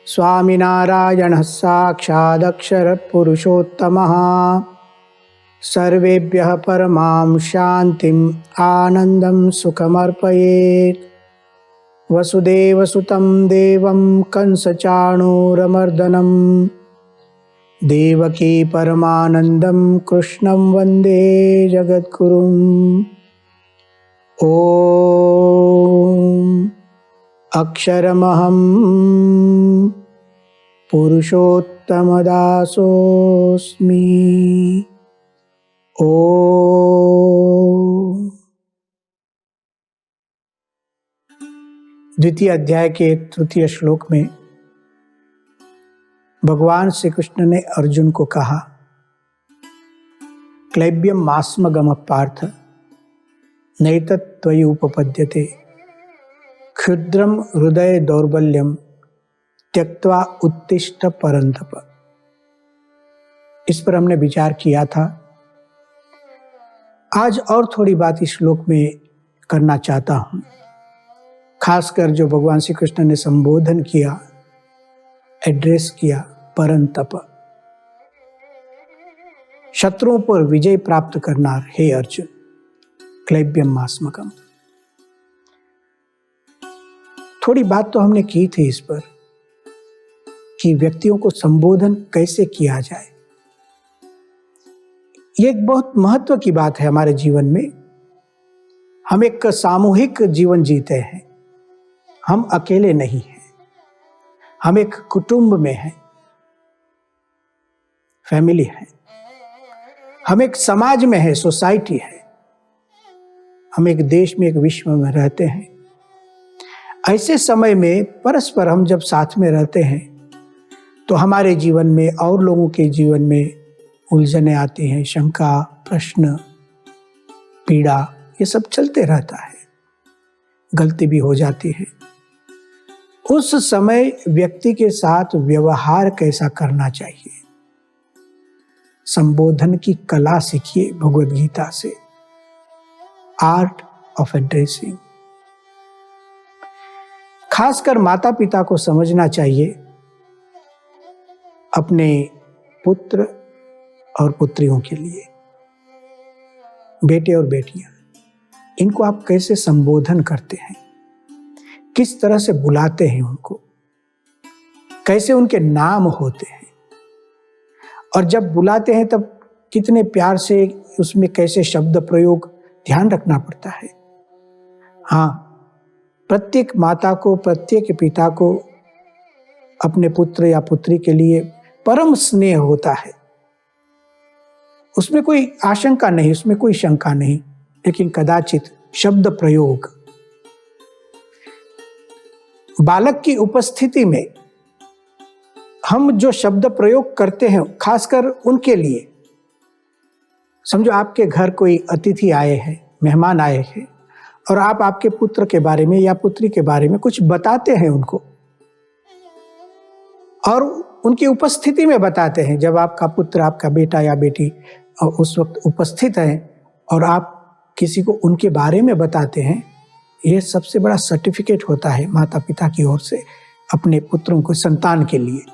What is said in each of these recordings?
स्वामिनारायणः साक्षादक्षरपुरुषोत्तमः सर्वेभ्यः परमां शान्तिम् आनन्दं सुखमर्पयेत्। वसुदेवसुतं देवं कंसचाणूरमर्दनं देवकी परमानन्दं कृष्णं वन्दे जगद्गुरुम्। ॐ अक्षरमहं पुरुषोत्तमदासोऽस्मि। ॐ द्वितीय अध्याय के तृतीय श्लोक में भगवान श्री कृष्ण ने अर्जुन को कहा, क्लैब्यम मास्मगम पार्थ नैतत्त्वयि उपपद्यते क्षुद्रम हृदय दौर्बल्यम त्यक्त्वा उत्तिष्ठ परंतप। इस पर हमने विचार किया था। आज और थोड़ी बात इस श्लोक में करना चाहता हूं, खासकर जो भगवान श्री कृष्ण ने संबोधन किया, एड्रेस किया, परंतप, शत्रुओं पर विजय प्राप्त करना। हे अर्जुन, क्लैब्यम मास्मकम। थोड़ी बात तो हमने की थी इस पर कि व्यक्तियों को संबोधन कैसे किया जाए। ये एक बहुत महत्व की बात है हमारे जीवन में। हम एक सामूहिक जीवन जीते हैं, हम अकेले नहीं हैं। हम एक कुटुंब में हैं, फैमिली है। हम एक समाज में है, सोसाइटी है। हम एक देश में, एक विश्व में रहते हैं। ऐसे समय में परस्पर हम जब साथ में रहते हैं तो हमारे जीवन में और लोगों के जीवन में उलझने आती हैं, शंका, प्रश्न, पीड़ा, ये सब चलते रहता है। गलती भी हो जाती है। उस समय व्यक्ति के साथ व्यवहार कैसा करना चाहिए, संबोधन की कला सीखिए भगवद गीता से, आर्ट ऑफ एड्रेसिंग। खासकर माता पिता को समझना चाहिए अपने पुत्र और पुत्रियों के लिए, बेटे और बेटियां, इनको आप कैसे संबोधन करते हैं, किस तरह से बुलाते हैं उनको, कैसे उनके नाम होते हैं, और जब बुलाते हैं तब कितने प्यार से, उसमें कैसे शब्द प्रयोग, ध्यान रखना पड़ता है। हाँ, प्रत्येक माता को, प्रत्येक पिता को अपने पुत्र या पुत्री के लिए परम स्नेह होता है। उसमें कोई आशंका नहीं, उसमें कोई शंका नहीं, लेकिन कदाचित शब्द प्रयोग, बालक की उपस्थिति में हम जो शब्द प्रयोग करते हैं, खासकर उनके लिए, समझो आपके घर कोई अतिथि आए हैं, मेहमान आए हैं, और आप आपके पुत्र के बारे में या पुत्री के बारे में कुछ बताते हैं उनको, और उनकी उपस्थिति में बताते हैं। जब आपका पुत्र, आपका बेटा या बेटी उस वक्त उपस्थित है और आप किसी को उनके बारे में बताते हैं, यह सबसे बड़ा सर्टिफिकेट होता है माता पिता की ओर से अपने पुत्रों को, संतान के लिए।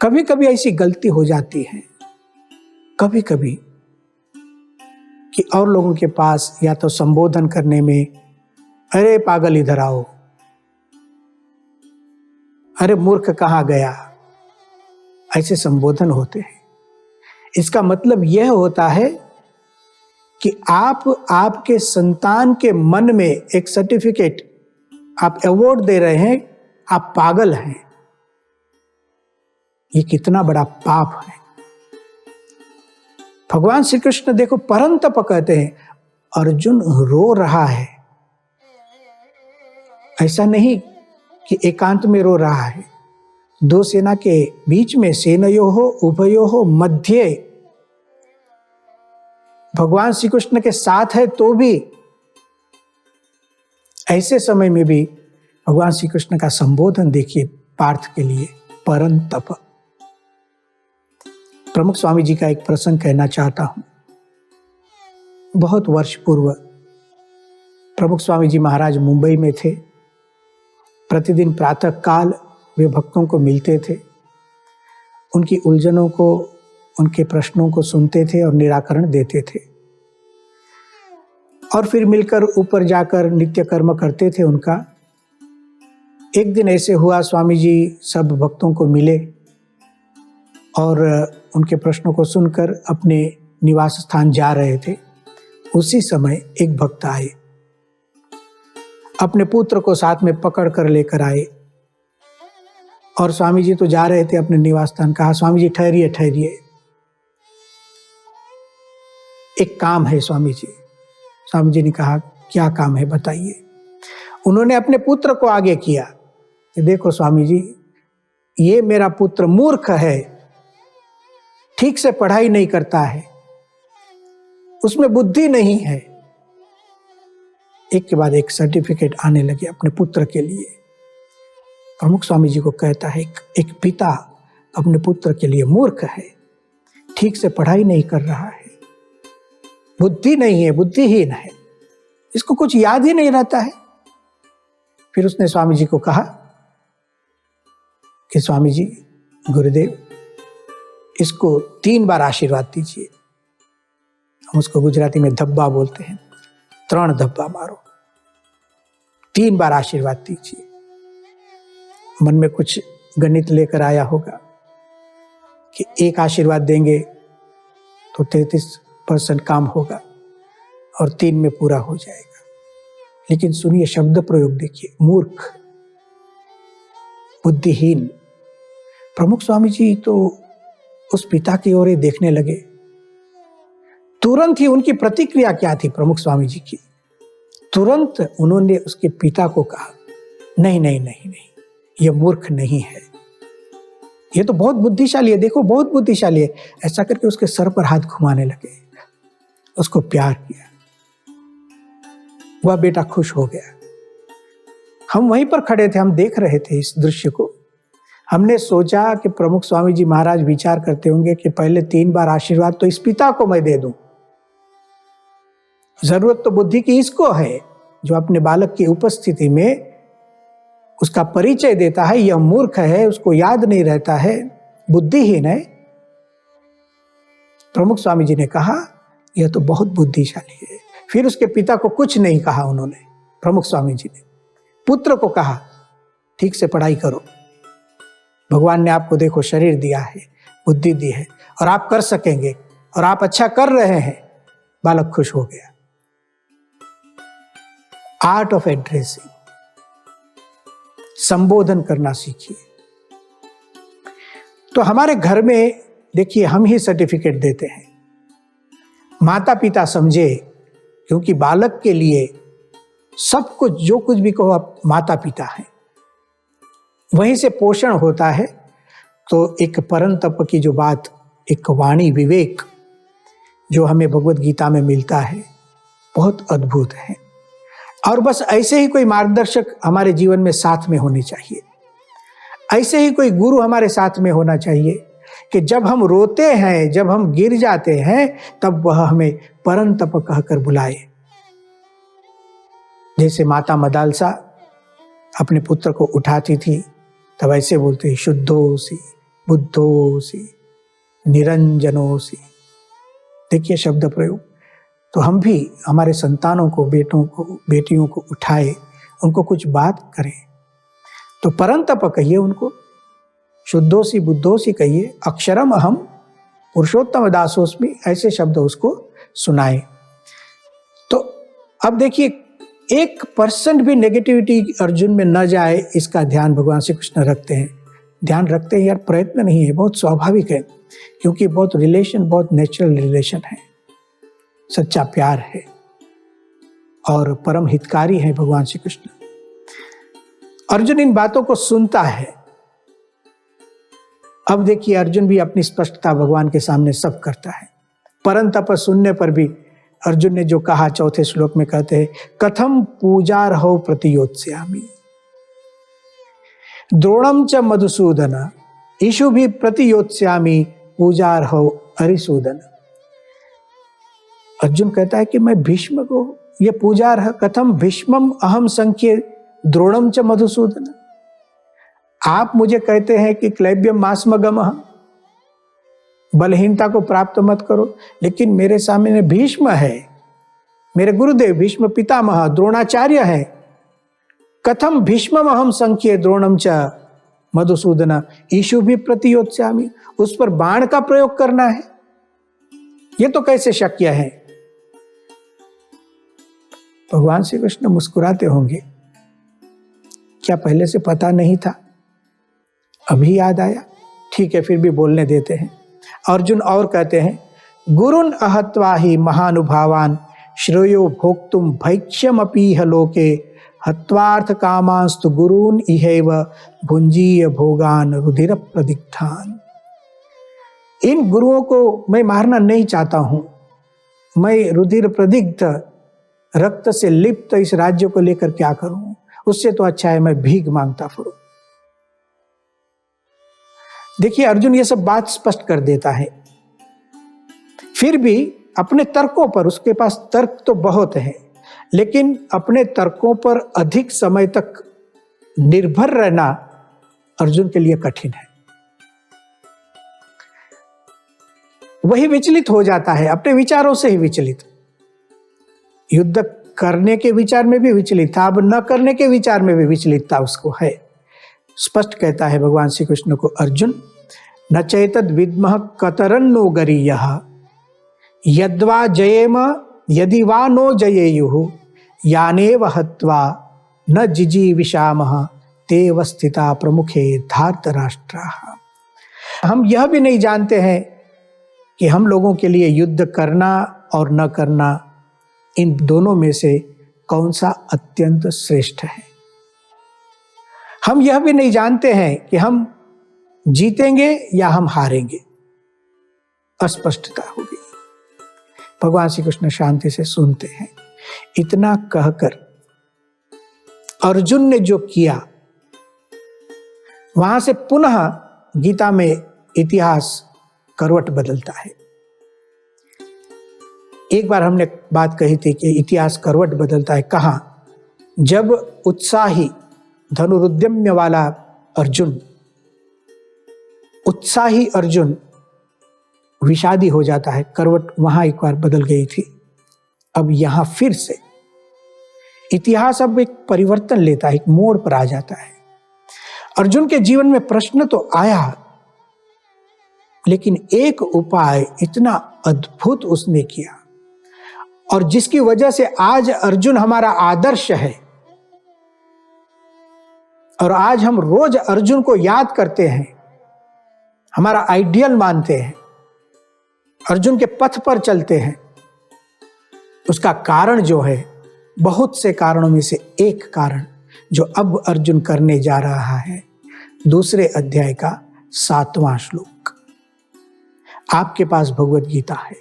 कभी कभी ऐसी गलती हो जाती है, कभी कभी, कि और लोगों के पास या तो संबोधन करने में, अरे पागल इधर आओ, अरे मूर्ख कहाँ गया, ऐसे संबोधन होते हैं। इसका मतलब यह होता है कि आप आपके संतान के मन में एक सर्टिफिकेट, आप अवार्ड दे रहे हैं, आप पागल हैं। ये कितना बड़ा पाप है। भगवान श्री कृष्ण देखो परंतप कहते हैं, अर्जुन रो रहा है। ऐसा नहीं कि एकांत में रो रहा है, दो सेना के बीच में, सेनयोः उभयोः मध्ये, भगवान श्री कृष्ण के साथ है तो भी ऐसे समय में भी भगवान श्री कृष्ण का संबोधन देखिए पार्थ के लिए, परंतप। प्रमुख स्वामी जी का एक प्रसंग कहना चाहता हूं। बहुत वर्ष पूर्व प्रमुख स्वामी जी महाराज मुंबई में थे। प्रतिदिन प्रातः काल वे भक्तों को मिलते थे, उनकी उलझनों को, उनके प्रश्नों को सुनते थे और निराकरण देते थे, और फिर मिलकर ऊपर जाकर नित्य कर्म करते थे उनका। एक दिन ऐसे हुआ, स्वामी जी सब भक्तों को मिले और उनके प्रश्नों को सुनकर अपने निवास स्थान जा रहे थे। उसी समय एक भक्त आए, अपने पुत्र को साथ में पकड़ कर लेकर आए, और स्वामी जी तो जा रहे थे अपने निवास स्थान। कहा, स्वामी जी ठहरिए ठहरिए, एक काम है स्वामी जी। स्वामी जी ने कहा, क्या काम है बताइए। उन्होंने अपने पुत्र को आगे किया कि देखो स्वामी जी, ये मेरा पुत्र मूर्ख है, ठीक से पढ़ाई नहीं करता है, उसमें बुद्धि नहीं है। एक के बाद एक सर्टिफिकेट आने लगे अपने पुत्र के लिए। प्रमुख स्वामी जी को कहता है, एक पिता अपने पुत्र के लिए मूर्ख है, ठीक से पढ़ाई नहीं कर रहा है, बुद्धि नहीं है, बुद्धिहीन है, इसको कुछ याद ही नहीं रहता है। फिर उसने स्वामी जी को कहा कि स्वामी जी, गुरुदेव, इसको 3 बार आशीर्वाद दीजिए। हम उसको गुजराती में धब्बा बोलते हैं, 3 धब्बा मारो, 3 बार आशीर्वाद दीजिए। मन में कुछ गणित लेकर आया होगा कि एक आशीर्वाद देंगे तो 33% काम होगा और 3 में पूरा हो जाएगा। लेकिन सुनिए शब्द प्रयोग देखिए, मूर्ख, बुद्धिहीन। प्रमुख स्वामी जी तो उस पिता की ओर देखने लगे। तुरंत ही उनकी प्रतिक्रिया क्या थी प्रमुख स्वामी जी की? तुरंत उन्होंने उसके पिता को कहा, नहीं नहीं नहीं नहीं, ये मूर्ख नहीं है, ये तो बहुत बुद्धिशाली है, देखो बहुत बुद्धिशाली है। ऐसा करके उसके सर पर हाथ घुमाने लगे, उसको प्यार किया। वह बेटा खुश हो गया। हम वहीं पर खड़े थे, हम देख रहे थे इस दृश्य को। हमने सोचा कि प्रमुख स्वामी जी महाराज विचार करते होंगे कि पहले 3 बार आशीर्वाद तो इस पिता को मैं दे दूं, जरूरत तो बुद्धि की इसको है, जो अपने बालक की उपस्थिति में उसका परिचय देता है, यह मूर्ख है, उसको याद नहीं रहता है, बुद्धिहीन है। प्रमुख स्वामी जी ने कहा, यह तो बहुत बुद्धिशाली है। फिर उसके पिता को कुछ नहीं कहा उन्होंने, प्रमुख स्वामी जी ने पुत्र को कहा, ठीक से पढ़ाई करो, भगवान ने आपको देखो शरीर दिया है, बुद्धि दी है, और आप कर सकेंगे, और आप अच्छा कर रहे हैं। बालक खुश हो गया। आर्ट ऑफ एड्रेसिंग, संबोधन करना सीखिए। तो हमारे घर में देखिए हम ही सर्टिफिकेट देते हैं, माता पिता समझे, क्योंकि बालक के लिए सब कुछ, जो कुछ भी कहो आप माता पिता हैं, वहीं से पोषण होता है। तो एक परम तप की जो बात, एक वाणी विवेक जो हमें भगवत गीता में मिलता है, बहुत अद्भुत है। और बस ऐसे ही कोई मार्गदर्शक हमारे जीवन में साथ में होने चाहिए, ऐसे ही कोई गुरु हमारे साथ में होना चाहिए कि जब हम रोते हैं, जब हम गिर जाते हैं, तब वह हमें परम तप कहकर बुलाए। जैसे माता मदालसा अपने पुत्र को उठाती थी, तब ऐसे बोलते, शुद्धोसी बुद्धोसी निरंजनोसी। देखिए शब्द प्रयोग। तो हम भी हमारे संतानों को, बेटों को, बेटियों को उठाए, उनको कुछ बात करें तो परम तप कहिए उनको, शुद्धोसी बुद्धोसी कहिए, अक्षरम अहम पुरुषोत्तम दासोस्मि, ऐसे शब्द उसको सुनाए। तो अब देखिए 1% भी नेगेटिविटी अर्जुन में न जाए, इसका ध्यान भगवान श्री कृष्ण रखते हैं। ध्यान रखते हैं यार, प्रयत्न नहीं है, बहुत स्वाभाविक है, क्योंकि बहुत रिलेशन, बहुत नेचुरल रिलेशन है, सच्चा प्यार है और परम हितकारी है भगवान श्री कृष्ण। अर्जुन इन बातों को सुनता है। अब देखिए अर्जुन भी अपनी स्पष्टता भगवान के सामने सब करता है। परम तप सुनने पर भी अर्जुन ने जो कहा, 4 श्लोक में कहते हैं, कथम पूजार्हौ प्रतियोत्स्यामि द्रोणम च मधुसूदन ईशु भी प्रतियोत्स्यामि पूजार्हौ अरिसूदन। अर्जुन कहता है कि मैं भीष्म को ये पूजार्ह, कथम भीष्मम अहम संख्ये द्रोणम च मधुसूदन। आप मुझे कहते हैं कि क्लैब्यम मास्मगमः, बलहीनता को प्राप्त मत करो, लेकिन मेरे सामने भीष्म है, मेरे गुरुदेव भीष्म पितामह द्रोणाचार्य है। कथम भीष्मम अहम संख्ये द्रोणम च मधुसूदन ईशु भी प्रतियोत्स्यामि। उस पर बाण का प्रयोग करना है, यह तो कैसे शक्य है? भगवान श्री कृष्ण मुस्कुराते होंगे, क्या पहले से पता नहीं था, अभी याद आया? ठीक है, फिर भी बोलने देते हैं। अर्जुन और कहते हैं, गुरुन अहत्वा ही महानुभावान श्रेयो भोक्तुम भैक्ष्यमपीह लोके हत्वार्थ कामांस्तु गुरून् इहैव भुंजीय भोगान रुधिर प्रदिग्धान। इन गुरुओं को मैं मारना नहीं चाहता हूं, मैं रुधिर प्रदिग्ध रक्त से लिप्त इस राज्य को लेकर क्या करूं? उससे तो अच्छा है मैं भीख मांगता फिरूं। देखिए, अर्जुन ये सब बात स्पष्ट कर देता है, फिर भी अपने तर्कों पर, उसके पास तर्क तो बहुत है, लेकिन अपने तर्कों पर अधिक समय तक निर्भर रहना अर्जुन के लिए कठिन है। वही विचलित हो जाता है, अपने विचारों से ही विचलित। युद्ध करने के विचार में भी विचलित था, अब न करने के विचार में भी विचलित था उसको है। स्पष्ट कहता है भगवान श्री कृष्ण को अर्जुन, न चैतद विद्मः कतरन्नो गरीयः यद्वा जयेम यदि वा नो जयेयुः यानेव हत्वा न जिजीविषामः तेव स्थिता प्रमुखे धार्तराष्ट्राः। हम यह भी नहीं जानते हैं कि हम लोगों के लिए युद्ध करना और न करना, इन दोनों में से कौन सा अत्यंत श्रेष्ठ है। हम यह भी नहीं जानते हैं कि हम जीतेंगे या हम हारेंगे। अस्पष्टता हो गई। भगवान श्री कृष्ण शांति से सुनते हैं। इतना कहकर अर्जुन ने जो किया, वहां से पुनः गीता में इतिहास करवट बदलता है। एक बार हमने बात कही थी कि इतिहास करवट बदलता है। कहां? जब उत्साही धनुरुद्यम्य वाला अर्जुन, उत्साही अर्जुन विषादी हो जाता है, करवट वहां एक बार बदल गई थी। अब यहां फिर से इतिहास अब एक परिवर्तन लेता है, एक मोड़ पर आ जाता है। अर्जुन के जीवन में प्रश्न तो आया, लेकिन एक उपाय इतना अद्भुत उसने किया, और जिसकी वजह से आज अर्जुन हमारा आदर्श है, और आज हम रोज अर्जुन को याद करते हैं, हमारा आइडियल मानते हैं, अर्जुन के पथ पर चलते हैं। उसका कारण जो है, बहुत से कारणों में से एक कारण जो अब अर्जुन करने जा रहा है, दूसरे अध्याय का 7वां श्लोक। आपके पास भगवत गीता है,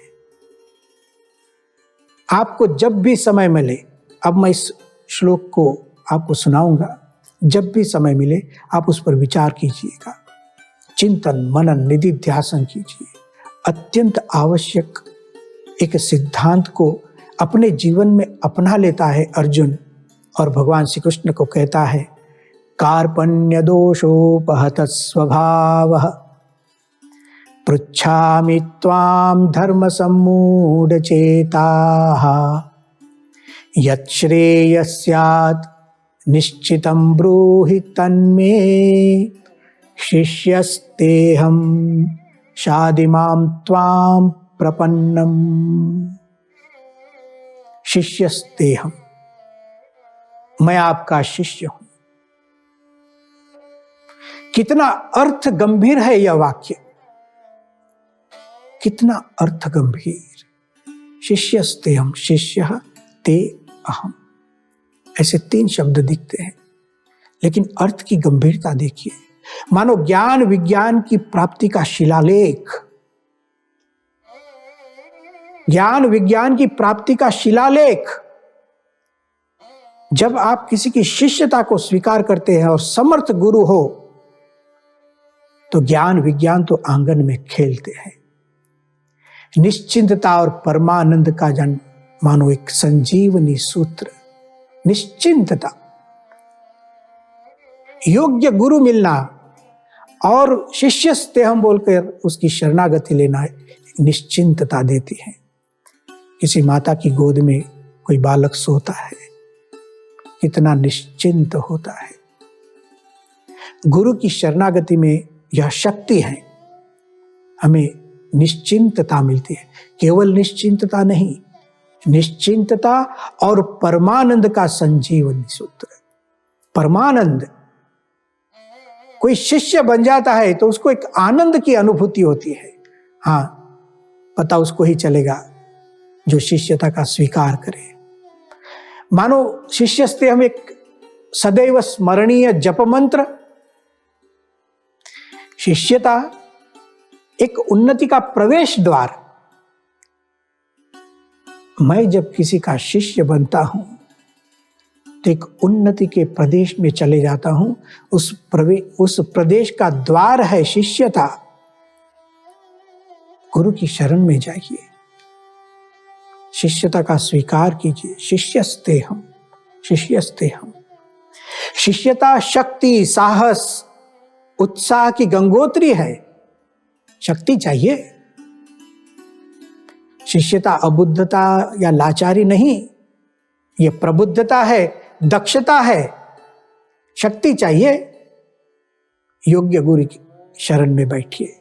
आपको जब भी समय मिले, अब मैं इस श्लोक को आपको सुनाऊंगा, जब भी समय मिले आप उस पर विचार कीजिएगा, चिंतन मनन निधिध्यासन कीजिए। अत्यंत आवश्यक एक सिद्धांत को अपने जीवन में अपना लेता है अर्जुन, और भगवान श्री कृष्ण को कहता है, कार्पण्य दोषोपहत स्वभावः पृच्छामि त्वां धर्म सम्मूढ़ चेताः यत् श्रेयस्यात् निश्चितं ब्रूहि तन्मे शिष्यस्तेहं शादिमां त्वां प्रपन्नम। शिष्यस्तेहं, मैं आपका शिष्य हूं। कितना अर्थ गंभीर है यह वाक्य, कितना अर्थ गंभीर। शिष्यस्तेहं, शिष्य ते अहम, ऐसे 3 शब्द दिखते हैं, लेकिन अर्थ की गंभीरता देखिए। मानो ज्ञान विज्ञान की प्राप्ति का शिलालेख, ज्ञान विज्ञान की प्राप्ति का शिलालेख। जब आप किसी की शिष्यता को स्वीकार करते हैं और समर्थ गुरु हो, तो ज्ञान विज्ञान तो आंगन में खेलते हैं। निश्चिंतता और परमानंद का जन्म, मानो एक संजीवनी सूत्र। निश्चिंतता, योग्य गुरु मिलना और शिष्यस्ते हम बोलकर उसकी शरणागति लेना निश्चिंतता देती है। किसी माता की गोद में कोई बालक सोता है, कितना निश्चिंत होता है। गुरु की शरणागति में यह शक्ति है, हमें निश्चिंतता मिलती है। केवल निश्चिंतता नहीं, निश्चिंतता और परमानंद का संजीवनी सूत्र। परमानंद, कोई शिष्य बन जाता है तो उसको एक आनंद की अनुभूति होती है। हाँ, पता उसको ही चलेगा जो शिष्यता का स्वीकार करे। मानो शिष्यस्ते हम एक सदैव स्मरणीय जप मंत्र। शिष्यता एक उन्नति का प्रवेश द्वार। मैं जब किसी का शिष्य बनता हूं तो एक उन्नति के प्रदेश में चले जाता हूं। उस प्रदेश का द्वार है शिष्यता। गुरु की शरण में जाइए, शिष्यता का स्वीकार कीजिए। शिष्यस्ते हम, शिष्यस्ते हम। शिष्यता शक्ति, साहस, उत्साह की गंगोत्री है। शक्ति चाहिए। शिष्यता अबुद्धता या लाचारी नहीं, यह प्रबुद्धता है, दक्षता है। शक्ति चाहिए। योग्य गुरु की शरण में बैठिए।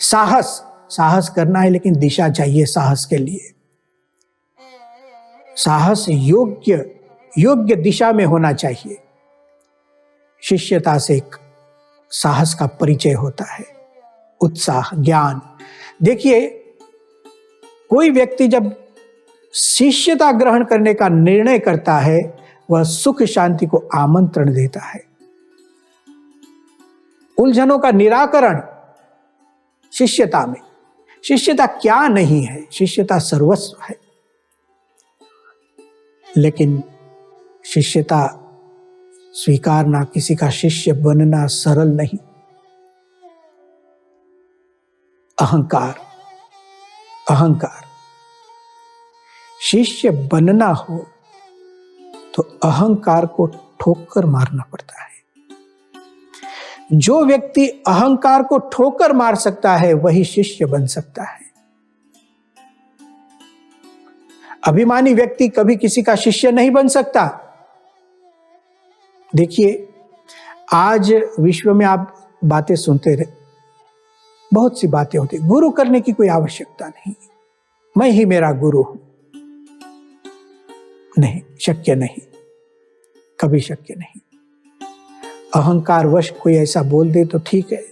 साहस, साहस करना है लेकिन दिशा चाहिए साहस के लिए। साहस योग्य दिशा में होना चाहिए। शिष्यता से एक साहस का परिचय होता है, उत्साह, ज्ञान। देखिए, कोई व्यक्ति जब शिष्यता ग्रहण करने का निर्णय करता है, वह सुख शांति को आमंत्रण देता है। उलझनों का निराकरण शिष्यता में। शिष्यता क्या नहीं है, शिष्यता सर्वस्व है। लेकिन शिष्यता स्वीकारना, किसी का शिष्य बनना सरल नहीं। अहंकार, अहंकार। शिष्य बनना हो तो अहंकार को ठोकर मारना पड़ता है। जो व्यक्ति अहंकार को ठोकर मार सकता है वही शिष्य बन सकता है। अभिमानी व्यक्ति कभी किसी का शिष्य नहीं बन सकता। देखिए, आज विश्व में आप बातें सुनते रहे, बहुत सी बातें होती। गुरु करने की कोई आवश्यकता नहीं, मैं ही मेरा गुरु हूं। नहीं, शक्य नहीं, कभी शक्य नहीं। अहंकार वश कोई ऐसा बोल दे तो ठीक है।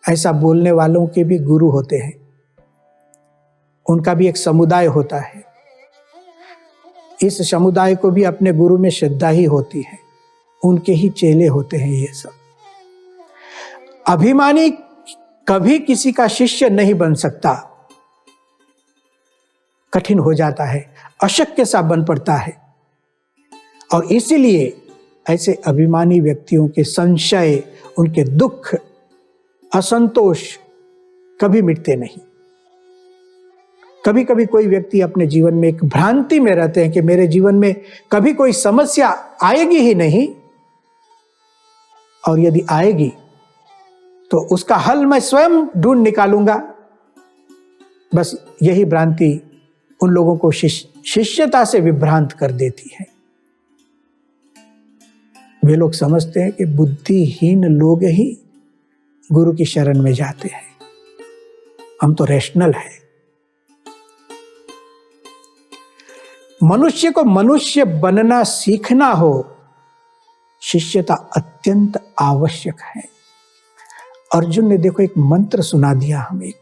ऐसा बोलने वालों के भी गुरु होते हैं, उनका भी एक समुदाय होता है। इस समुदाय को भी अपने गुरु में श्रद्धा ही होती है, उनके ही चेले होते हैं ये सब। अभिमानी कभी किसी का शिष्य नहीं बन सकता, कठिन हो जाता है, अशक्य सा बन पड़ता है। और इसीलिए ऐसे अभिमानी व्यक्तियों के संशय, उनके दुख, असंतोष कभी मिटते नहीं। कभी कभी कोई व्यक्ति अपने जीवन में एक भ्रांति में रहते हैं कि मेरे जीवन में कभी कोई समस्या आएगी ही नहीं, और यदि आएगी तो उसका हल मैं स्वयं ढूंढ निकालूंगा। बस यही भ्रांति उन लोगों को शिष्यता से विभ्रांत कर देती है। वे लोग समझते हैं कि बुद्धिहीन लोग ही गुरु की शरण में जाते हैं, हम तो रैशनल हैं। मनुष्य को मनुष्य बनना सीखना हो, शिष्यता अत्यंत आवश्यक है। अर्जुन ने देखो एक मंत्र सुना दिया, हमें एक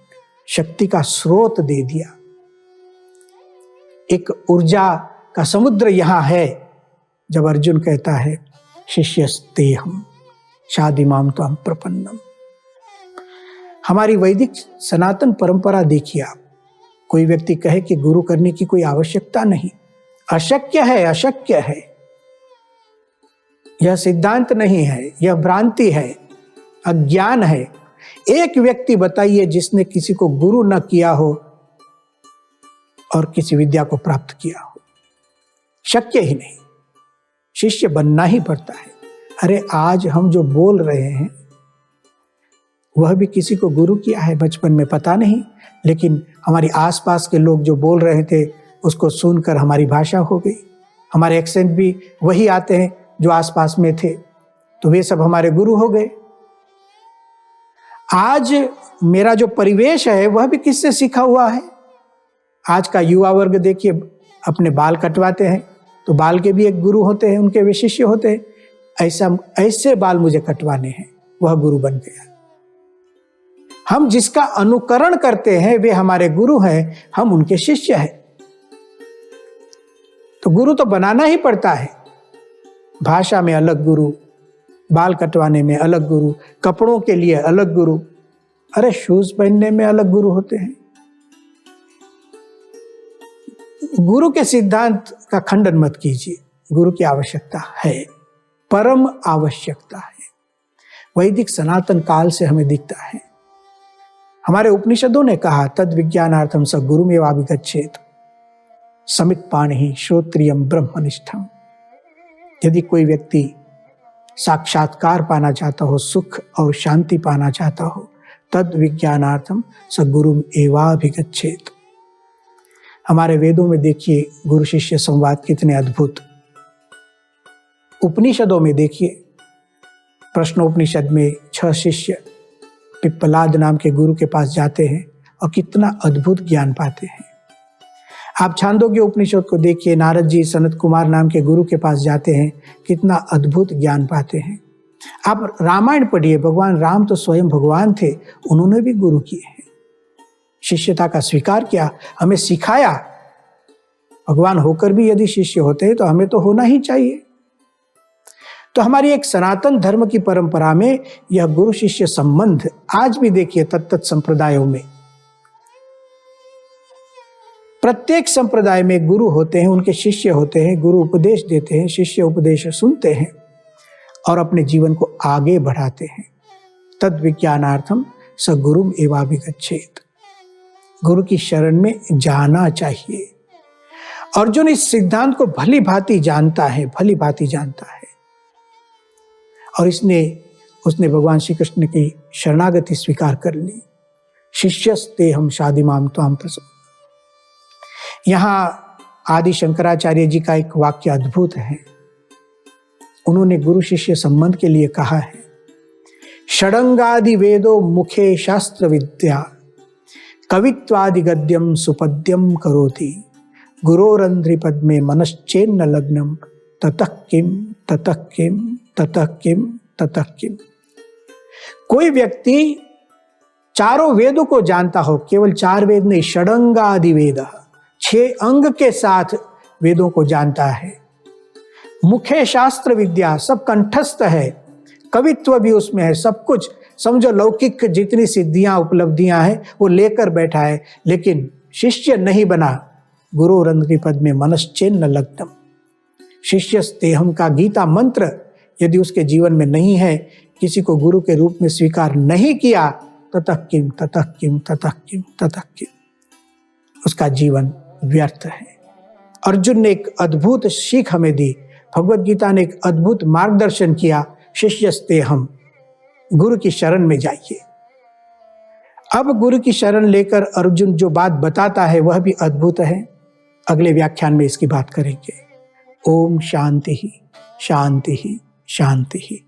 शक्ति का स्रोत दे दिया, एक ऊर्जा का समुद्र यहां है। जब अर्जुन कहता है शिष्यस्तेहम् शादिमाम त्वां प्रपन्नम। हमारी वैदिक सनातन परंपरा देखिए आप, कोई व्यक्ति कहे कि गुरु करने की कोई आवश्यकता नहीं, अशक्य है, अशक्य है, यह सिद्धांत नहीं है, यह भ्रांति है, अज्ञान है। एक व्यक्ति बताइए जिसने किसी को गुरु न किया हो और किसी विद्या को प्राप्त किया हो। शक्य ही नहीं, शिष्य बनना ही पड़ता है। अरे आज हम जो बोल रहे हैं वह भी किसी को गुरु किया है बचपन में पता नहीं, लेकिन हमारी आसपास के लोग जो बोल रहे थे उसको सुनकर हमारी भाषा हो गई। हमारे एक्सेंट भी वही आते हैं जो आसपास में थे, तो वे सब हमारे गुरु हो गए। आज मेरा जो परिवेश है वह भी किससे सीखा हुआ है। आज का युवा वर्ग देखिए, अपने बाल कटवाते हैं तो बाल के भी एक गुरु होते हैं, उनके वे शिष्य होते हैं। ऐसे बाल मुझे कटवाने हैं, वह गुरु बन गया। हम जिसका अनुकरण करते हैं वे हमारे गुरु हैं, हम उनके शिष्य हैं। तो गुरु तो बनाना ही पड़ता है। भाषा में अलग गुरु, बाल कटवाने में अलग गुरु, कपड़ों के लिए अलग गुरु, अरे शूज पहनने में अलग गुरु होते हैं। गुरु के सिद्धांत का खंडन मत कीजिए। गुरु की आवश्यकता है, परम आवश्यकता है। वैदिक सनातन काल से हमें दिखता है। हमारे उपनिषदों ने कहा तद विज्ञानार्थम स गुरुमेवाभिगच्छेत समित पाणि श्रोत्रियम ब्रह्मनिष्ठम। यदि कोई व्यक्ति साक्षात्कार पाना चाहता हो, सुख और शांति पाना चाहता हो, तद विज्ञानार्थम स गुरुम एवाभिगच्छेत। हमारे वेदों में देखिए गुरु शिष्य संवाद कितने अद्भुत। उपनिषदों में देखिए, प्रश्नोपनिषद में 6 शिष्य पिप्पलाद नाम के गुरु के पास जाते हैं और कितना अद्भुत ज्ञान पाते हैं। आप छांदोग्य उपनिषद को देखिए, नारद जी सनत कुमार नाम के गुरु के पास जाते हैं, कितना अद्भुत ज्ञान पाते हैं। आप रामायण पढ़िए, भगवान राम तो स्वयं भगवान थे, उन्होंने भी गुरु किए हैं, शिष्यता का स्वीकार किया, हमें सिखाया। भगवान होकर भी यदि शिष्य होते हैं तो हमें तो होना ही चाहिए। तो हमारी एक सनातन धर्म की परंपरा में यह गुरु शिष्य संबंध आज भी देखिए तत्त संप्रदायों में, प्रत्येक संप्रदाय में गुरु होते हैं, उनके शिष्य होते हैं, गुरु उपदेश देते हैं, शिष्य उपदेश सुनते हैं और अपने जीवन को आगे बढ़ाते हैं। तद विज्ञानार्थम स गुरुम एवाभिगच्छेत। गुरु की शरण में जाना चाहिए। अर्जुन इस सिद्धांत को भली भांति जानता है, भली भांति जानता है, और उसने भगवान श्री कृष्ण की शरणागति स्वीकार कर ली। शिष्यस्ते हम शादिमाम त्वाम प्रसन्न। यहाँ आदि शंकराचार्य जी का एक वाक्य अद्भुत है। उन्होंने गुरु शिष्य संबंध के लिए कहा है, षडंगादि वेदो मुखे शास्त्र विद्या कवित्वादि गद्यम सुपद्यम करोति गुरोरंध्रि पद्मे मनश्चेन्न लग्नम ततः किम ततः किम ततः किम ततः किम। कोई व्यक्ति चारों वेदों को जानता हो, केवल 4 वेद नहीं, षडंगादि वेद, 6 अंग के साथ वेदों को जानता है, मुखे शास्त्र विद्या सब कंठस्थ है, कवित्व भी उसमें है, सब कुछ समझो लौकिक जितनी सिद्धियां उपलब्धियां हैं वो लेकर बैठा है, लेकिन शिष्य नहीं बना। गुरोरंध्रि पद में मनश्चेन्न लग्नम। शिष्यस्तेहम का गीता मंत्र यदि उसके जीवन में नहीं है, किसी को गुरु के रूप में स्वीकार नहीं किया, ततः किम ततः किम ततः किम ततः किम, उसका जीवन व्यर्थ है। अर्जुन ने एक अद्भुत सीख हमें दी, भगवत गीता ने एक अद्भुत मार्गदर्शन किया, शिष्यस्तेहम, गुरु की शरण में जाइए। अब गुरु की शरण लेकर अर्जुन जो बात बताता है वह भी अद्भुत है। अगले व्याख्यान में इसकी बात करेंगे। ओम शांति ही शांति ही शांति ही।